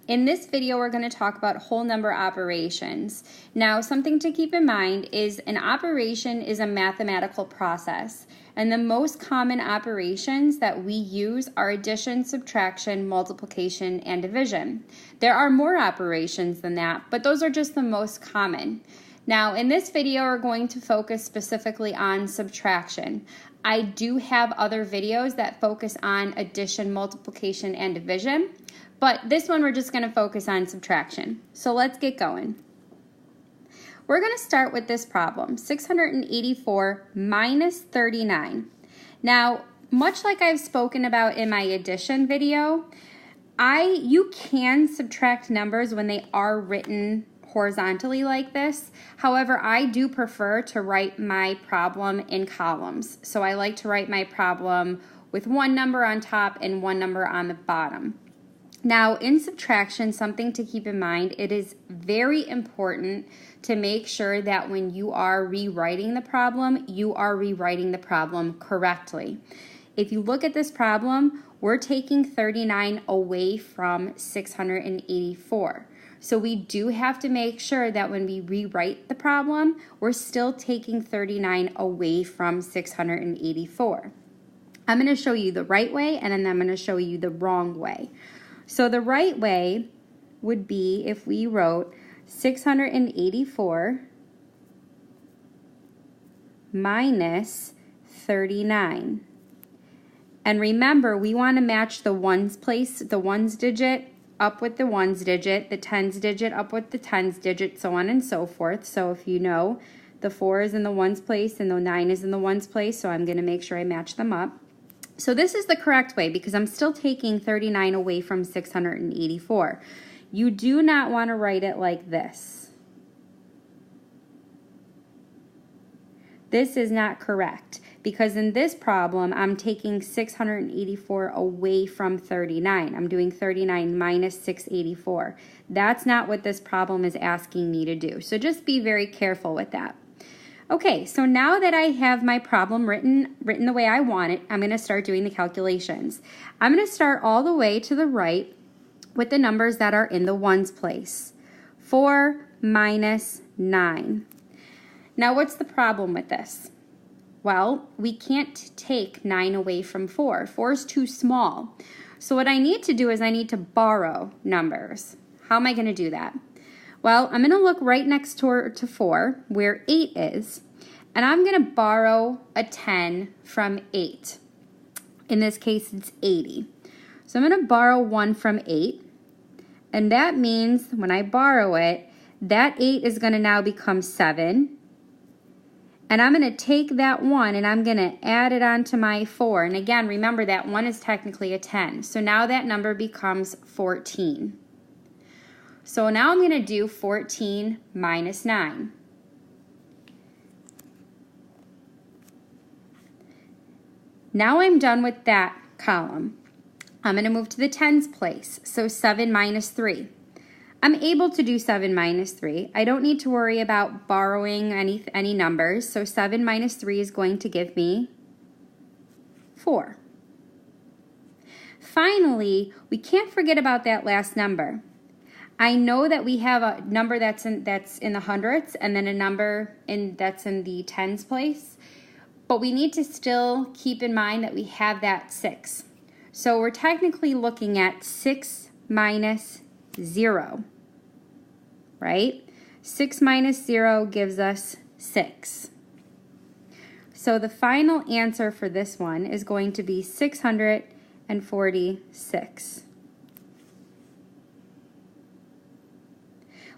In this video, we're going to talk about whole number operations. Now, something to keep in mind is an operation is a mathematical process, and the most common operations that we use are addition, subtraction, multiplication, and division. There are more operations than that, but those are just the most common. Now, in this video, we're going to focus specifically on subtraction. I do have other videos that focus on addition, multiplication, and division, but this one we're just going to focus on subtraction. So let's get going. We're going to start with this problem, 684 minus 39. Now, much like I've spoken about in my addition video, you can subtract numbers when they are written horizontally like this. However, I do prefer to write my problem in columns. So I like to write my problem with one number on top and one number on the bottom. Now, in subtraction, something to keep in mind, it is very important to make sure that when you are rewriting the problem, you are rewriting the problem correctly. If you look at this problem, we're taking 39 away from 684. So we do have to make sure that when we rewrite the problem, we're still taking 39 away from 684. I'm going to show you the right way, and then I'm going to show you the wrong way. So the right way would be if we wrote 684 minus 39. And remember, we want to match the ones place, the ones digit up with the ones digit, the tens digit up with the tens digit, so on and so forth. So if you know, the 4 is in the ones place and the 9 is in the ones place, so I'm going to make sure I match them up. So this is the correct way because I'm still taking 39 away from 684. You do not want to write it like this. This is not correct because in this problem, I'm taking 684 away from 39. I'm doing 39 minus 684. That's not what this problem is asking me to do. So just be very careful with that. Okay, so now that I have my problem written the way I want it, I'm going to start doing the calculations. I'm going to start all the way to the right with the numbers that are in the ones place. 4 minus 9. Now, what's the problem with this? Well, we can't take 9 away from 4. 4 is too small. So what I need to do is I need to borrow numbers. How am I going to do that? Well, I'm going to look right next door to 4, where 8 is, and I'm going to borrow a 10 from 8. In this case, it's 80. So I'm going to borrow 1 from 8, and that means when I borrow it, that 8 is going to now become 7. And I'm going to take that 1 and I'm going to add it onto my 4. And again, remember that 1 is technically a 10. So now that number becomes 14. So now I'm going to do 14 minus 9. Now I'm done with that column. I'm going to move to the tens place. So 7 minus 3. I'm able to do 7 minus 3. I don't need to worry about borrowing any numbers. So 7 minus 3 is going to give me 4. Finally, we can't forget about that last number. I know that we have a number that's in the hundreds and then a number that's in the tens place, but we need to still keep in mind that we have that 6. So we're technically looking at 6 minus 0, right? 6 minus 0 gives us 6. So the final answer for this one is going to be 646.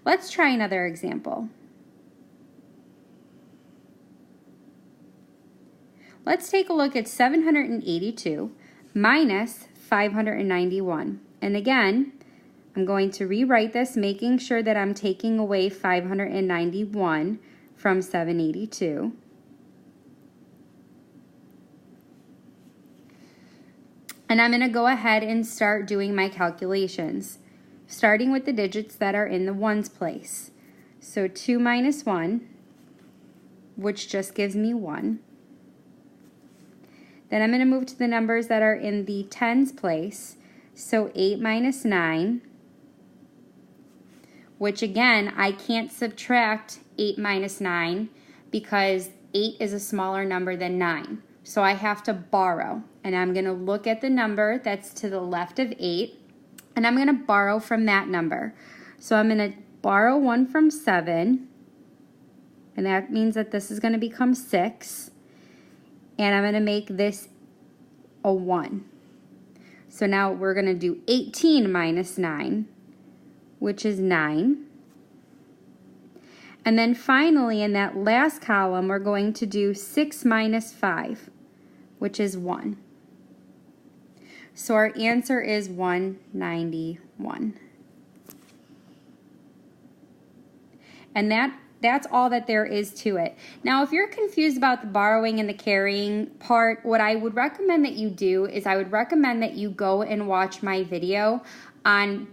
Let's try another example. Let's take a look at 782 minus 591. And again, I'm going to rewrite this, making sure that I'm taking away 591 from 782. And I'm going to go ahead and start doing my calculations, starting with the digits that are in the ones place. So 2 minus 1, which just gives me 1. Then I'm going to move to the numbers that are in the tens place. So 8 minus 9, which again, I can't subtract 8 minus 9 because 8 is a smaller number than 9. So I have to borrow, and I'm going to look at the number that's to the left of 8, and I'm going to borrow from that number. So I'm going to borrow 1 from 7, and that means that this is going to become 6, and I'm going to make this a 1. So now we're going to do 18 minus 9, which is 9. And then finally, in that last column, we're going to do 6 minus 5, which is 1. So our answer is 191. And that's all that there is to it. Now, if you're confused about the borrowing and the carrying part, what I would recommend that you do is I would recommend that you go and watch my video on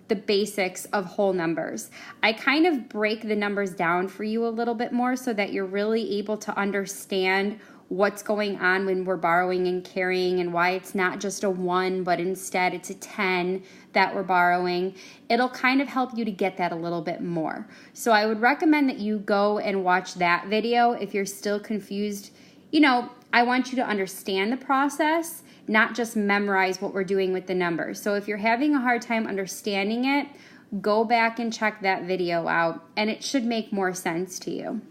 the basics of whole numbers. I kind of break the numbers down for you a little bit more so that you're really able to understand what's going on when we're borrowing and carrying and why it's not just a 1, but instead it's a 10 that we're borrowing. It'll kind of help you to get that a little bit more. So I would recommend that you go and watch that video if you're still confused. You know, I want you to understand the process, not just memorize what we're doing with the numbers. So if you're having a hard time understanding it, go back and check that video out, and it should make more sense to you.